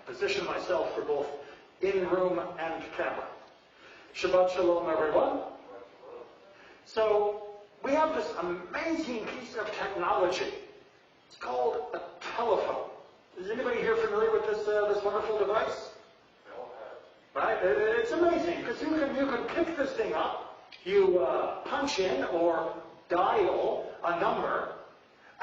position myself for both in-room and camera. Shabbat Shalom, everyone. So, we have this amazing piece of technology. It's called a telephone. Is anybody here familiar with this wonderful device? Right? It's amazing, because you can pick this thing up, you punch in or dial a number,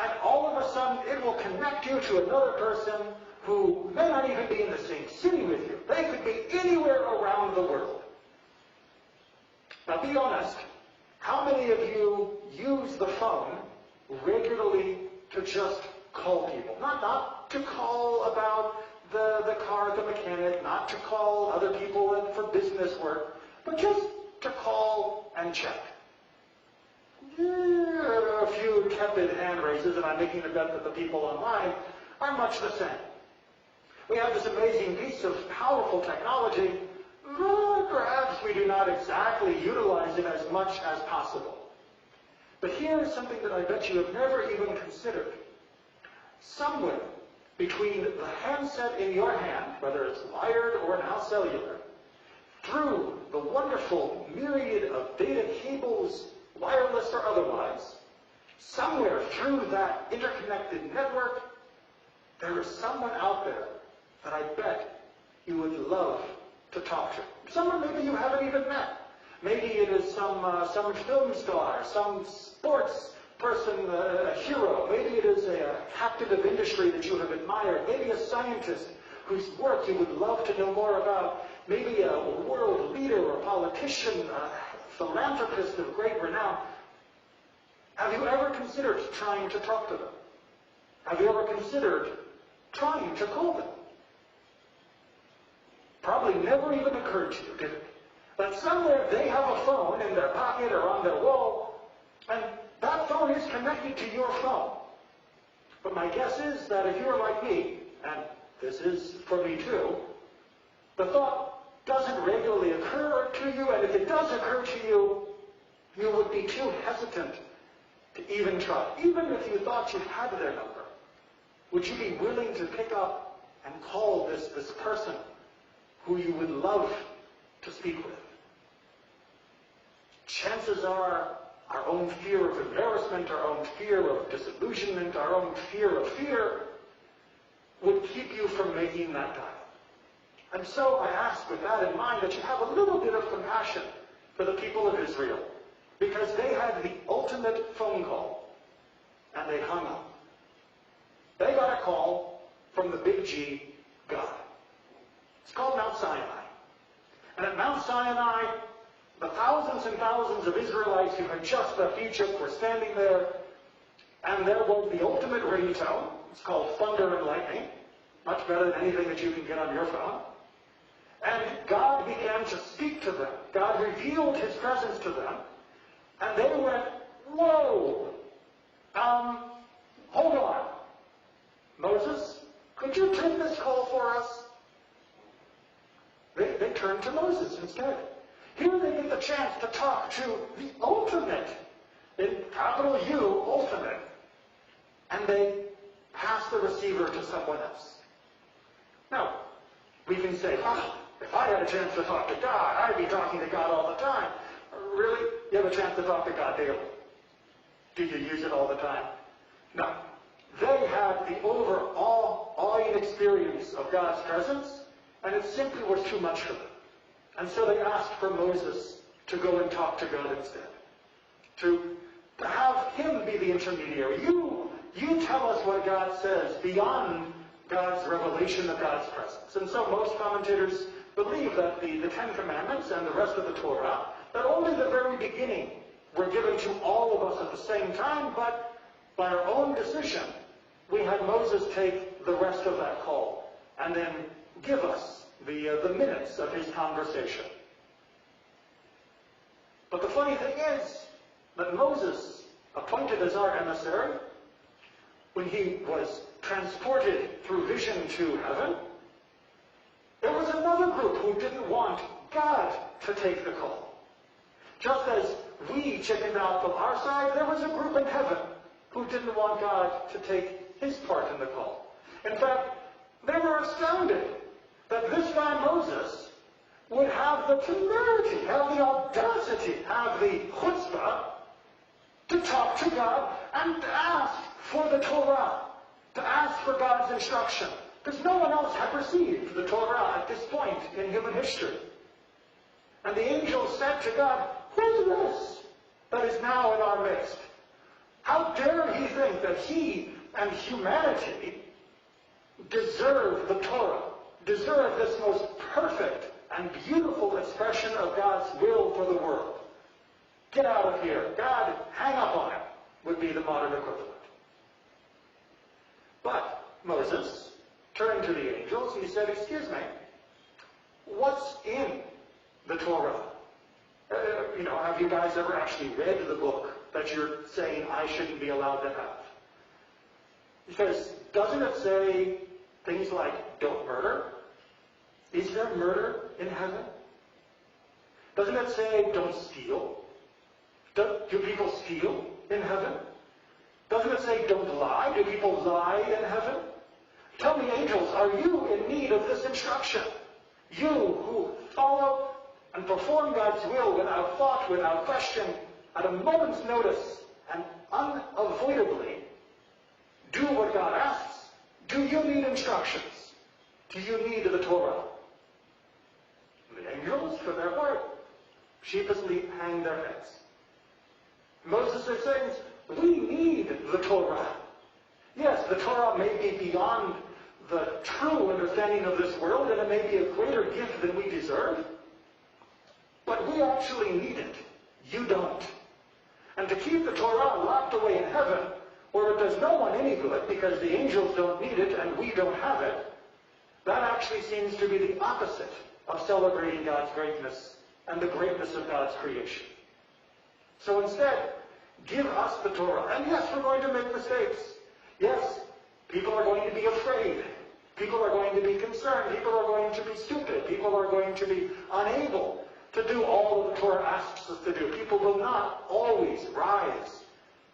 and all of a sudden it will connect you to another person who may not even be in the same city with you. They could be anywhere around the world. Now be honest, how many of you use the phone regularly to just call people? Not to call about the car at the mechanic, not to call other people for business work, but just to call and check. A few tepid hand raises, and I'm making the bet that the people online are much the same. We have this amazing piece of powerful technology. Perhaps we do not exactly utilize it as much as possible. But here is something that I bet you have never even considered. Somewhere between the handset in your hand, whether it's wired or now cellular, through the wonderful myriad of data cables, wireless or otherwise, somewhere through that interconnected network, there is someone out there that I bet you would love to talk to. Someone maybe you haven't even met. Maybe it is some film star, some sports person, a hero. Maybe it is a captain of industry that you have admired. Maybe a scientist whose work you would love to know more about. Maybe a world leader or politician, a philanthropist of great renown. Have you ever considered trying to talk to them? Have you ever considered trying to call them? Probably never even occurred to you, did it? That somewhere they have a phone in their pocket or on their wall, and that phone is connected to your phone. But my guess is that if you're like me, and this is for me too, the thought doesn't regularly occur to you, and if it does occur to you, you would be too hesitant to even try. Even if you thought you had their number, would you be willing to pick up and call this person who you would love to speak with? Chances are our own fear of embarrassment, our own fear of disillusionment, our own fear of fear would keep you from making that dial. And so I ask with that in mind that you have a little bit of compassion for the people of Israel, because they had the ultimate phone call, and they hung up. They got a call from the big G, God. It's called Mount Sinai. And at Mount Sinai, the thousands and thousands of Israelites who had just left Egypt were standing there, and there was the ultimate ringtone. It's called thunder and lightning, much better than anything that you can get on your phone. And God began to speak to them. God revealed his presence to them, and they went, whoa, hold on. Moses, could you take this call for us? They turned to Moses instead. Here they get the chance to talk to the ultimate, in capital U, ultimate, and they pass the receiver to someone else. Now, we can say, if I had a chance to talk to God, I'd be talking to God all the time. Really? You have a chance to talk to God daily. Do you use it all the time? No. They had the awing experience of God's presence, and it simply was too much for them. And so they asked for Moses to go and talk to God instead. To have him be the intermediary. You tell us what God says beyond God's revelation of God's presence. And so most commentators believe that the Ten Commandments and the rest of the Torah, that only the very beginning were given to all of us at the same time, but by our own decision, we had Moses take the rest of that call and then give us the minutes of his conversation. But the funny thing is that Moses, appointed as our emissary, when he was transported through vision to heaven, there was another group who didn't want God to take the call. Just as we chickened out from our side, there was a group in heaven who didn't want God to take his part in the call. In fact, they were astounded that this guy Moses would have the temerity, have the audacity, have the chutzpah to talk to God and to ask for the Torah, to ask for God's instruction. Because no one else had received the Torah at this point in human history. And the angel said to God, "Who's this that is now in our midst? How dare he think that he and humanity deserve the Torah, deserve this most perfect and beautiful expression of God's will for the world? Get out of here. God, hang up on him," would be the modern equivalent. But Moses turned to the angels. He said, "Excuse me, what's in the Torah? Have you guys ever actually read the book that you're saying I shouldn't be allowed to have? Because doesn't it say things like, don't murder? Is there murder in heaven? Doesn't it say, don't steal? Do people steal in heaven? Doesn't it say, don't lie? Do people lie in heaven? Tell me, angels, are you in need of this instruction? You who follow and perform God's will without thought, without question, at a moment's notice, and unavoidably do what God asks. Do you need instructions? Do you need the Torah?" The angels, for their part, sheepishly hang their heads. Moses is saying, we need the Torah. Yes, the Torah may be beyond the true understanding of this world, and it may be a greater gift than we deserve, but we actually need it. You don't. And to keep the Torah locked away in heaven, where it does no one any good because the angels don't need it and we don't have it, that actually seems to be the opposite of celebrating God's greatness and the greatness of God's creation. So instead, give us the Torah. And yes, we're going to make mistakes. Yes, people are going to be afraid. People are going to be concerned. People are going to be stupid. People are going to be unable to do all that the Torah asks us to do. People will not always rise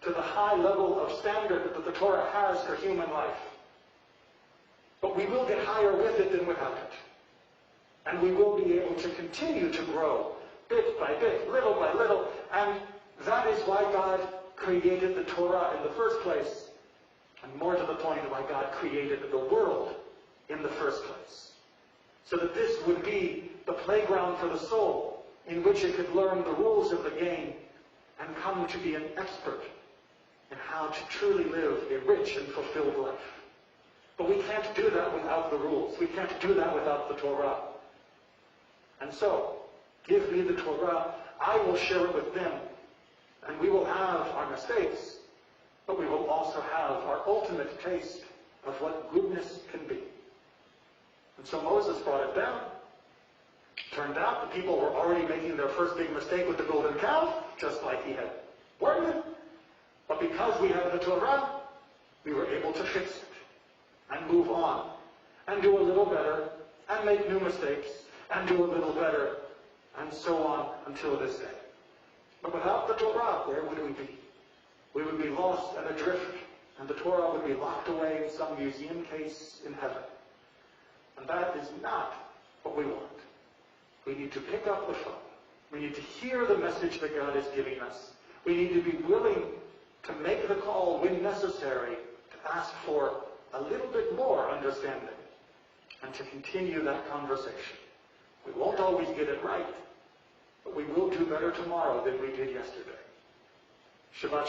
to the high level of standard that the Torah has for human life. But we will get higher with it than without it. And we will be able to continue to grow bit by bit, little by little. And that is why God created the Torah in the first place. And more to the point, why God created the world in the first place. So that this would be the playground for the soul, in which it could learn the rules of the game and come to be an expert in how to truly live a rich and fulfilled life. But we can't do that without the rules. We can't do that without the Torah. And so, give me the Torah. I will share it with them. And we will have our mistakes, but we will also have our ultimate taste of what goodness can be. And so Moses brought it down. Turned out the people were already making their first big mistake with the golden calf, just like he had warned them. But because we have the Torah, we were able to fix it and move on and do a little better and make new mistakes and do a little better and so on until this day. But without the Torah, where would we be? We would be lost and adrift, and the Torah would be locked away in some museum case in heaven. And that is not what we want. We need to pick up the phone. We need to hear the message that God is giving us. We need to be willing to make the call when necessary to ask for a little bit more understanding and to continue that conversation. We won't always get it right, but we will do better tomorrow than we did yesterday. Shabbat